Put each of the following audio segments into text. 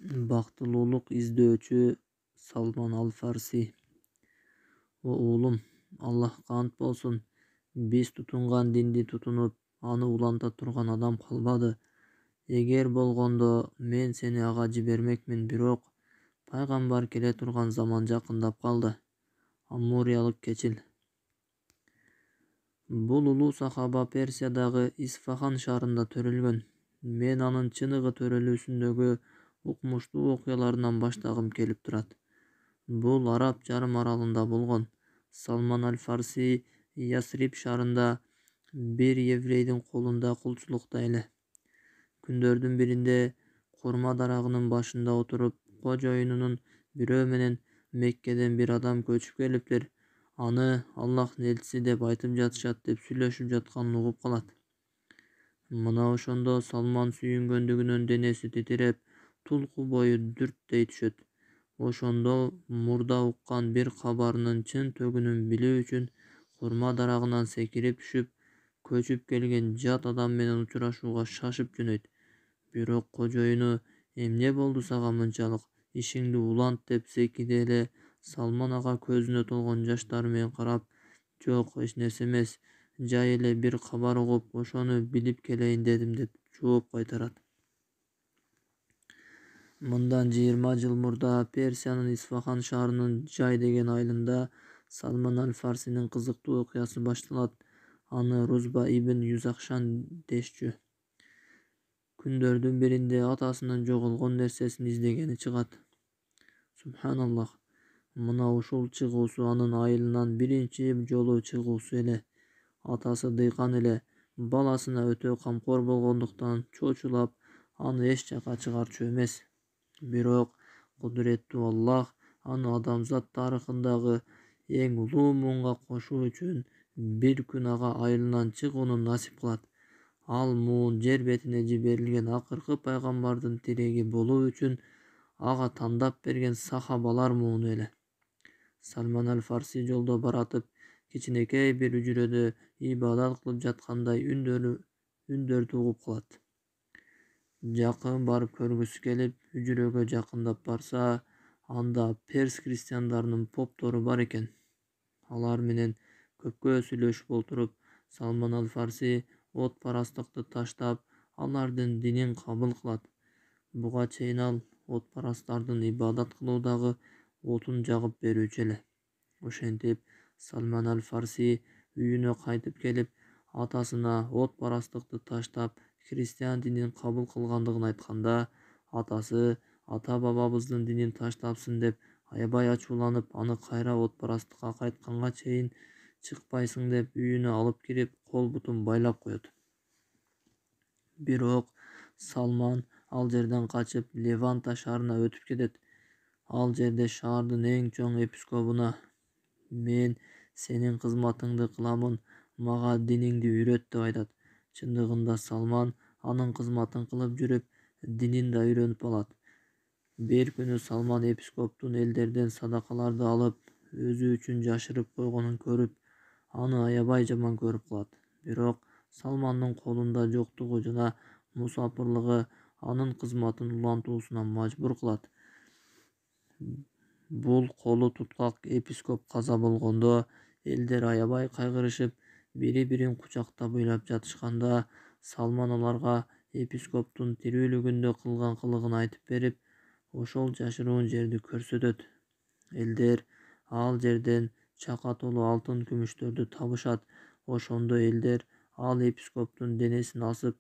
Бактылуулук издөөчү Салман Аль-Фарси. О уулум, Аллахка ант болсун, биз тутунган динди тутунуп, аны уланта турган адам калбады. Эгер болгондо мен сени ага жибермекмин, бирок пайгамбар келе турган заман жакындап калды. Аммуриялык кечил. Бул улуу сахаба Персиядагы Исфахан шаарында төрөлгөн. Мен анын чыныгы төрөлүүсүндөгү укмуштуу окуяларынан баштагым келип турат. Бул Араб жарым аралында болгон. Салман Аль-Фарси Ясриб шаарында бир еврейдин колунда кулчулукта эле. Күндөрдүн биринде курма дарагынын башында отуруп, кожоюнунун бирөө менен Меккеден бир адам көчүп келиптир. Аны Аллахтын элчиси деп айтып жатышат деп сүйлөшүп жатканын угуп калат. Мына ошондо Салман сүйүнгөндүгүнөн денеси титиреп, тулку бою дүрттей түшөт. Ошондо мурда уккан бир кабарынын чын төгүнүн билүү үчүн курма дарагынан секирип түшүп, көчүп келген жат адам менен учурашууга шашып жөнөйт. Бирок кожоюну эмне болду сага мынчалык, ишиңди улант деп секиде эле Салман ага көзүнө толгон жаштары менен карап, жок эч нерсе эмес, жай эле бир кабар угуп, ошону билип келейин дедим деп жооп кайтарат. Мындан 20 жыл мурда Персиянын Исфахан шаарынын Жай деген айылында Салман Аль-Фарсинин кызыктуу окуясы башталат. Аны Рузба ибн Юзахшан дешчү. Күндөрдүн биринде атасынын жоголгон нерсесин издегени чыгат. Субханаллах. Мына ушул чыгуусу анын айылынан биринчи жолу чыгуусу эле. Атасы дыйкан эле, баласына өтө камкор болгондуктан чочулап, аны эч жака чыгарчу эмес. Бирок кудуреттүү Аллах аны адамзат тарыхындагы эң улуу муунга кошуу үчүн бир күн ага айылынан чыгууну насип кылат. Ал муун жер бетине жиберилген акыркы пайгамбардын тиреги болуу үчүн ага тандап берген сахабалар мууну эле. Салман Аль-Фарси жолдо баратып, кичинекей бир үжүрөдө ибадат кылып жаткандай үндөрдү угуп калат. Жакын барып көргүсү келип, үжүрөгө жакындап барса, анда перс христиандарынын поптору бар экен. Алар менен көпкө сүйлөшүп отуруп, Салман Аль-Фарси от парастыкты таштап, алардын динин кабыл кылат. Буга чейин ал от парасттардын ибадат кылуудагы отун жагып берүүчү эле. Ошентип, Салман Аль-Фарси үйүнө кайтып келип, атасына от парастыкты таштап, христиан динин кабыл кылгандыгын айтканда, атасы ата бабабыздын динин таштапсың деп аябай ачууланып, аны кайра от парастыкка кайтканга чейин чыкпайсың деп үйүнө алып кирип, кол бутун байлап коет. Бирок Салман ал жерден качып Леванта шаарына өтүп кетет. Ал жерде шаардын эң чоң епископуна "Мен сенин кызматыңды кыламын, мага диниңди үйрөт" деп айтат. Чындыгында Салман анын кызматын кылып жүрүп, динин да үйрөнүп алат. Бир күнү Салман епископтун элдерден садакаларды алып, өзү үчүн жашырып койгонун көрүп, аны аябай жаман көрүп калат. Бирок Салмандын колунда жоктугу жана мусапырлыгы анын кызматын улантуусуна мажбур кылат. Бул колу туткак епископ каза болгондо, элдер аябай кайгырышып, бири-бирин кучактап ыйлап жатышканда, Салман аларга епископтун тирүүлүгүндө кылган кылыгын айтып берип, ошол жашыруун жерди көрсөтөт. Элдер ал жерден чака толуу алтын күмүштөрдү табышат. Ошондо элдер ал епископтун денесин асып,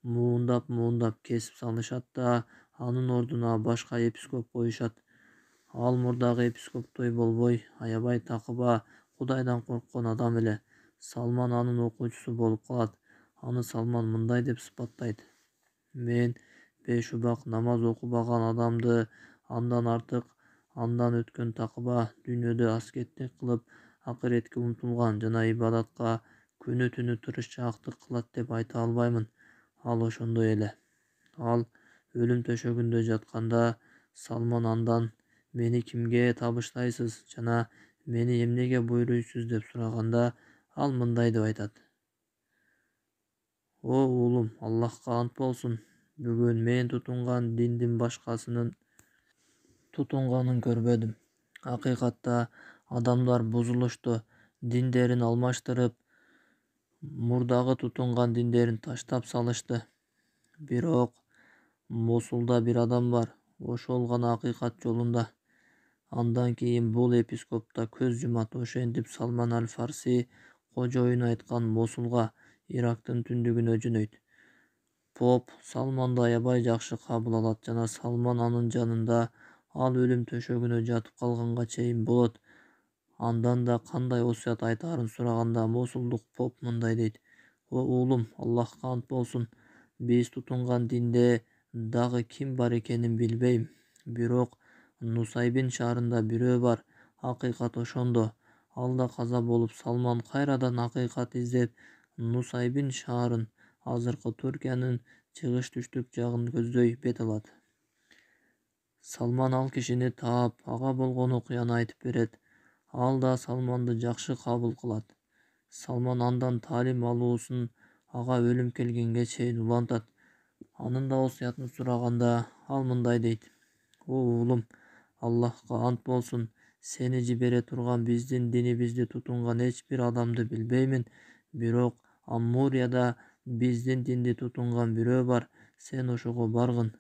муундап кесип салышат да, анын ордуна башка епископ коюшат. Ал мурдагы епископтой болбой, аябай такыба, Кудайдан корккон адам эле. Салман анын окуучусу болуп калат. Аны Салман мындай деп сыпаттайт: "Мен 5 убак намаз окубаган адамды андан артык, андан өткөн такыба, дүйнөдө аскеттик кылып, акыретке умтулган жана ибадатка күнү-түнү тырышчаактык кылат деп айта албаймын". Ал ошондой эле. Ал өлүм төшөгүндө жатканда Салман андан "Мени кимге табыштайсыз жана мени эмнеге буйруйсуз" деп сураганда, ал мындай деп айтат: "О уулум, Аллахка ант болсун, бүгүн мен тутунган диндин башкасынын тутунганын көрбөдүм. Акыйкатта адамдар бузулушту, диндерин алмаштырып, мурдагы тутунган диндерин таштап салышты. Бирок Мосулда бир адам бар, ошол гана акыйкат жолунда. Андан кийин бул епископ да көз жумат. Ошентип Салман аль-Фарси кожоюну айткан Мосулга, Ирактын түндүгүнө жөнөйт. Поп Салманды аябай жакшы кабыл алат жана Салман анын жанында ал өлүм төшөгүнө жатып калганга чейин болот. Андан да кандай осуят айтаарын сураганда Мосулдук поп мындай дейт: "О уулум, Аллахка ант болсун, биз тутунган динде дагы ким бар экенин билбейм. Бирок Нусайбин шаарында бирөө бар, акыйкат ошондо. Ал да каза болуп, Салман кайрадан акыйкат издеп Нусайбин шаарын, азыркы Түркиянын чыгыш-түштүк жагын көздөй бет алат. Салман ал кишини таап, ага болгон окуяны айтып берет. Ал да Салманды жакшы кабыл кылат. Салман андан таалим алуусун ага өлүм келгенге чейин улантат. Анын да осуятын сураганда ал мындай дейт: "О уулум, Аллахка ант болсун, сени жибере турган биздин динибизди тутунган эч бир адамды билбеймин. Бирок Аммурияда биздин динди тутунган бирөө бар, сен ошого баргын."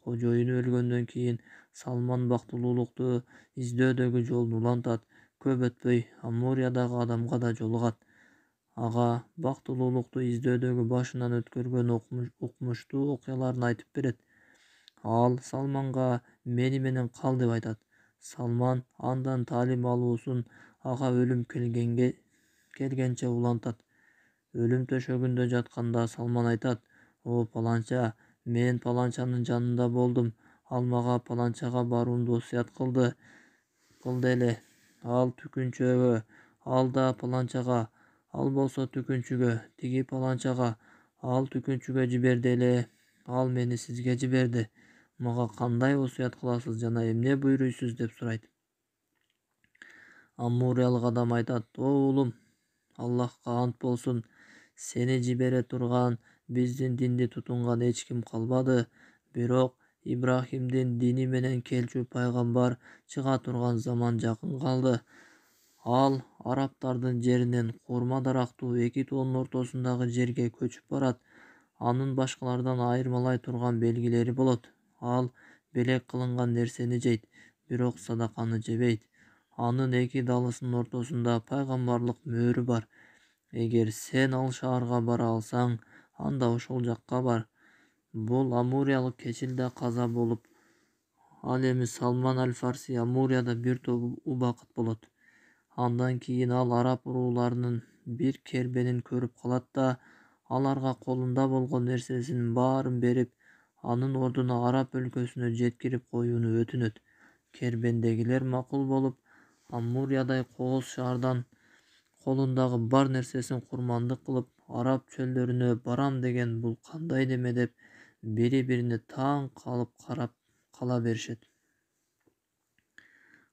Кожоюну өлгөндөн кийин Салман бактылуулукту издөөдөгү жолун улантат. Көп өтпөй Аммуриядагы адамга да жолугат. Ага бактылуулукту издөөдөгү башынан өткөргөн укмуштуу окуяларын айтып берет. Ал Салманга мени менен кал деп айтат. Салман андан таалим алуусун ага өлүм келгенче улантат. Өлүм төшөгүндө жатканда Салман айтат: "О паланча, мен паланчанын жанында болдум. Ал мага паланчага баруумду осуят кылды эле. Ал түкүнчөгө, ал да паланчага, ал болсо түкүнчүгө, тиги паланчага, ал түкүнчүгө жиберди эле. Ал мени сизге жиберди. Мага кандай осуят кыласыз жана эмне буйруйсуз?" деп сурайт. Аммуриялык адам айтат: "О уулум, Аллахка ант болсун, сени жибере турган биздин динди тутунган эч ким калбады. Бирок Ибрахимдин дини менен келчү пайгамбар чыга турган заман жакын калды. Ал арабтардын жеринен курма дарактуу эки тоонун ортосундагы жерге көчүп барат. Анын башкалардан айырмалай турган белгилери болот. Ал белек кылынган нерсени жейт, бирок садаканы жебейт. Анын эки далысынын ортосунда пайгамбарлык мөөрү бар. Эгер сен ал шаарга бара алсаң, анда ошол жакка бар." Бул аммуриялык кечил да каза болуп, ал эми Салман аль-Фарси Аммурияда бир топ убакыт болот. Андан кийин ал араб урууларынын бир кербенин көрүп калат да, аларга колунда болгон нерсесинин баарын берип, анын ордуна араб өлкөсүнө жеткирип коюуну өтүнөт. Кербендегилер макул болуп, Аммуриядай кооз шаардан колундагы бар нерсесин курмандык кылып, араб чөлдөрүнө барам деген бул кандай неме деп бири-бирине таң калып карап кала беришет.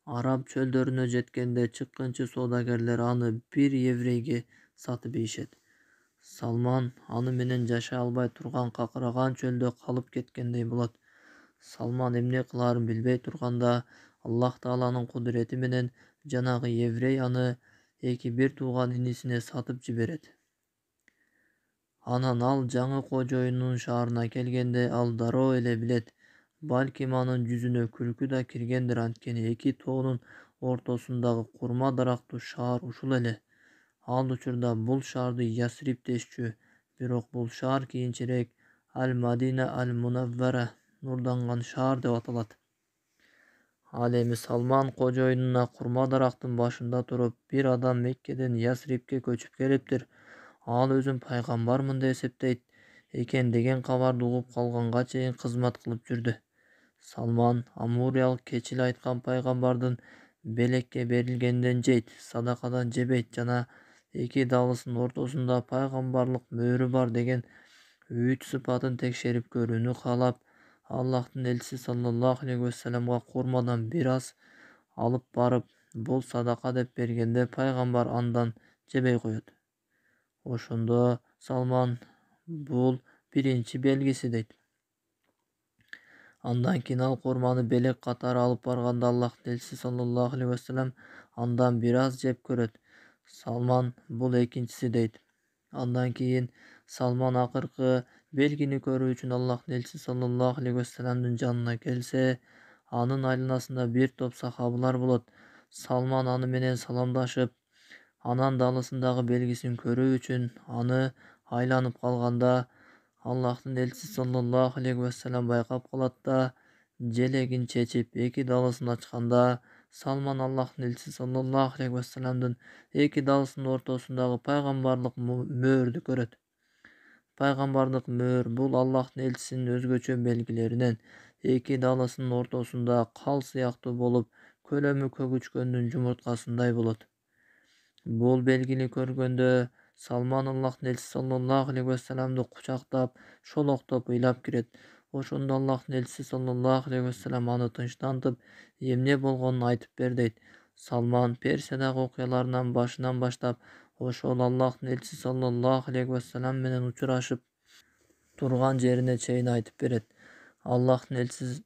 Араб чөлдөрүнө жеткенде чыккынчы соодагерлер аны бир еврейге сатып ийишет. Салман аны менен жашай албай турган какыраган чөлдө калып кеткендей болот. Салман эмне кылаарын билбей турганда, Аллах Тааланын кудурети менен жанагы еврей аны бир тууган инисине сатып жиберет. Анан ал жаңы кожоюнунун шаарына келгенде ал дароо эле билет. Балким анын жүзүнө күлкү да киргендир, анткени эки тоонун ортосундагы курма дарактуу шаар ушул эле. Ал учурда бул шаарды Ясрип дешчү, бирок бул шаар кийинчерээк Аль-Мадина Аль-Мунаввара, нурданган шаар деп аталат. Ал эми Салман кожоюнуна курма дарактын башында туруп, бир адам Меккеден Ясрипке көчүп келиптир. Ал өзүн пайгамбармын деп эсептейт экен деген кабарды угуп калганга чейин кызмат кылып жүрдү. Салман аммуриялык кечил айткан пайгамбардын белекке берилгенден жейт, садакадан жебейт жана эки далысынын ортосунда пайгамбарлык мөөрү бар деген 3 сыпатын текшерип көрүүнү каалап, Аллахтын элчиси саллаллаху алейхи вассаламга курмадан бир аз алып барып, бул садака деп бергенде пайгамбар андан жебей коет. Ошондо Салман: "Бул биринчи белгиси" дейт. Андан кийин ал курманы белек катары алып барганда Аллахтын элчиси саллаллаху алейхи вассалам андан бир аз жеп көрөт. Салман бул экинчиси дейт. Андан кийин Салман акыркы белгини көрүү үчүн Аллахтын элчиси саллаллаху алейхи вассаламдын жанына келсе, анын айланасында бир топ сахабалар болот. Салман аны менен саламдашып, анан далысындагы белгисин көрүү үчүн аны айланып калганда, Аллахтын элчиси саллаллаху алейхи вассалам байкап калат да, желегин чечип эки далысын ачканда, Салман Аллахтын элчиси саллаллаху алейхи вассаламдын эки далысынын ортосундагы пайгамбарлык мөөрдү көрөт. Пайгамбардык мөөр бул Аллахтын элчисинин өзгөчө белгилеринен. Эки далысынын ортосунда кал сыяктуу болуп, көлөмү көк учкөндүн жумурткасындай болот. Бул белгини көргөндө Салман Аллахтын элчиси саллаллаху алейхи вассаламды кучактап, шолоктоп ыйлап кирет. Ошондо Аллахтын элчиси саллаллаху алейхи вассалам аны тынчтантып, эмне болгонун айтып бер дейт. Салман Персиядагы окуяларынын башынан баштап, ошол Аллахтын элчиси саллаллаху алейхи вассалам менен учурашып турган жерине чейин айтып берет. Аллахтын элчиси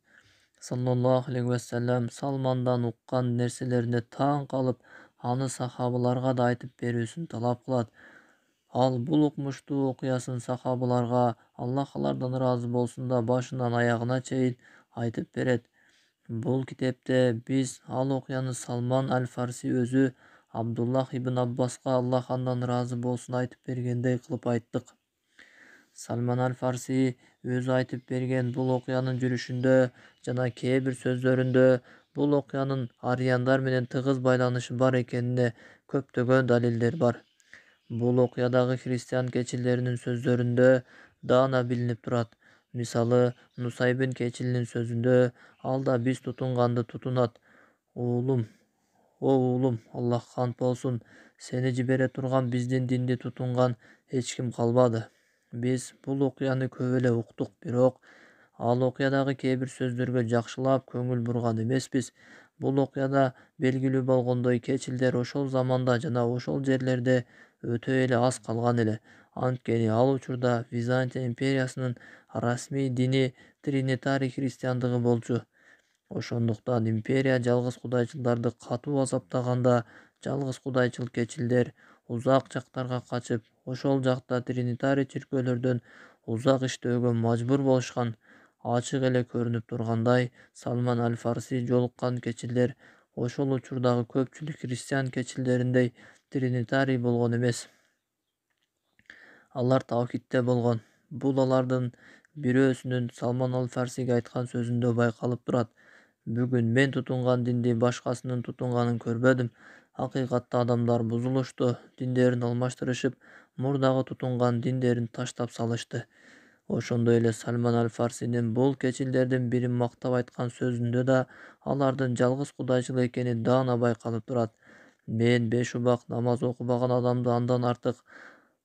саллаллаху алейхи вассалам Салмандан уккан нерселерине таң калып, аны сахабаларга да айтып берүүсүн талап кылат. Ал бул укмуштуу окуясын сахабаларга, Аллах алардан ыраазы болсун да, башынан аягына чейин айтып берет. Бул китепте биз ал окуяны Салман аль-Фарси өзү Абдуллах ибн Аббаска Аллах андан ыраазы болсун айтып бергендей кылып айттык. Салман аль-Фарси өзү айтып берген бул окуянын жүрүшүндө жана кээ бир сөздөрүндө бул окуянын арияндар менен тыгыз байланышы бар экенине көптөгөн далилдер бар. Бул окуядагы христиан кечилеринин сөздөрүндө даана билинип турат. Мисалы, Нусайбин кечилинин сөзүндө алда биз тутунганды тутунат. О уулум, Аллахка ант болсун, сени жибере турган биздин динди тутунган эч ким калбады. Биз бул окуяны көп эле уктук, бирок ал окуядагы кээ бир сөздөргө жакшылап көңүл бурган эмеспиз. Бул окуяда белгилүү болгондой, кечилдер ошол заманда жана ошол жерлерде өтө эле аз калган эле. Анткени ал учурда Византия империясынын расмий дини тринитарий христиандыгы болчу. Ошондуктан империя жалгыз кудайчылдарды катуу азаптаганда, жалгыз кудайчыл кечилдер узак жактарга качып, ошол жакта тринитарий чиркөөлөрдөн узак иштөөгө мажбур болушкан. Ачык эле көрүнүп тургандай, Салман аль-Фарси жолуккан кечилер ошол учурдагы көпчүлүк христиан кечилдериндей тринитарий болгон эмес. Алар таухидте болгон. Бул алардын бирөөсүнүн Салман аль-Фарсиге айткан сөзүндө байкалып турат. Бүгүн мен тутунган динди башкасынын тутунганын көрбөдүм. Акыйкатта адамдар бузулушту, диндерин алмаштырышып, мурдагы тутунган диндерин таштап салышты. Ошондой эле Салман аль-Фарсинин бул кечилдердин бирин мактап айткан сөзүндө да алардын жалгыз кудайчыл экени даана байкалып турат. Мен 5 убак намаз окубаган адамды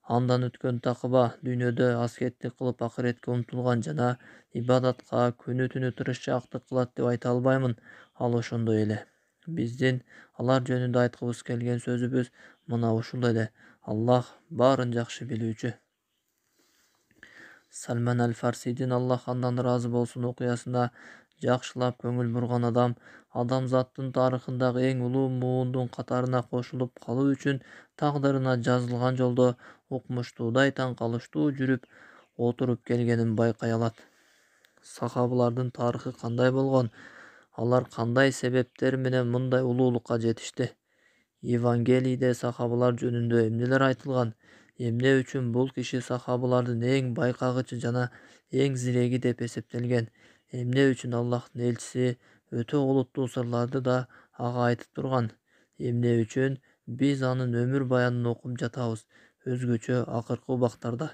андан өткөн такыба, дүйнөдө аскеттик кылып акыретке умтулган жана ибадатка күнү-түнү тырышчаактык кылат деп айта албаймын. Ал ошондой эле. Биздин алар жөнүндө айткыбыз келген сөзүбүз мына ушул эле. Аллах баарын жакшы билүүчү. Салман аль-Фарсидин Аллах андан ыраазы болсун окуясына жакшылап көңүл бурган адамзаттын тарыхындагы эң улуу муундун катарына кошулуп калуу үчүн тагдырына жазылган жолдо укмуштуудай таң калыштуу жүрүп отуруп келгенин байкай алат. Сахабалардын тарыхы кандай болгон? Алар кандай себептер менен мындай улуулукка жетишти? Евангелийде сахабалар жөнүндө эмнелер айтылган? Эмне үчүн бул киши сахабалардын эң байкагычы жана эң зиреги деп эсептелген? Эмне үчүн Аллахтын элчиси өтө олуттуу сырларды да ага айтып турган? Эмне үчүн биз анын өмүр баянын окуп жатабыз, өзгөчө акыркы убактарда?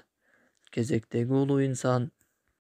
Кезектеги улуу инсан